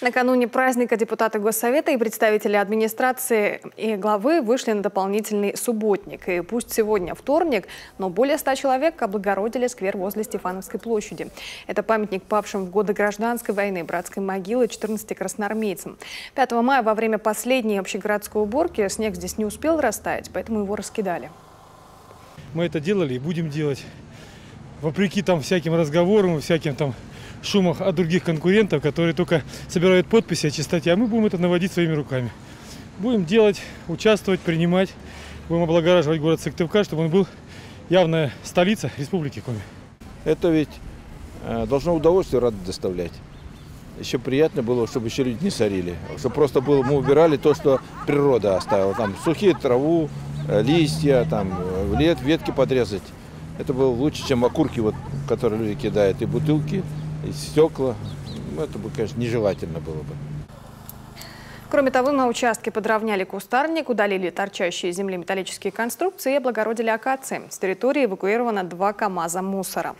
Накануне праздника депутаты Госсовета и представители администрации и главы вышли на дополнительный субботник. И пусть сегодня вторник, но более 100 человек облагородили сквер возле Стефановской площади. Это памятник павшим в годы гражданской войны, братской могилы 14 красноармейцам. 5 мая во время последней общегородской уборки снег здесь не успел растаять, поэтому его раскидали. Мы это делали и будем делать. Вопреки всяким разговорам, всяким шумах от других конкурентов, которые только собирают подписи о чистоте, а мы будем это наводить своими руками. Будем делать, участвовать, принимать, будем облагораживать город Сыктывкар, чтобы он был явная столица Республики Коми. Это ведь должно удовольствие, радость доставлять. Еще приятно было, чтобы еще люди не сорили, чтобы просто было, мы убирали то, что природа оставила, сухие траву, листья, ветки подрезать. Это было лучше, чем окурки, которые люди кидают, и бутылки, и стекла. Это бы, конечно, нежелательно было бы. Кроме того, на участке подровняли кустарник, удалили торчащие из земли металлические конструкции и облагородили акации. С территории эвакуировано 2 КАМАЗа мусора.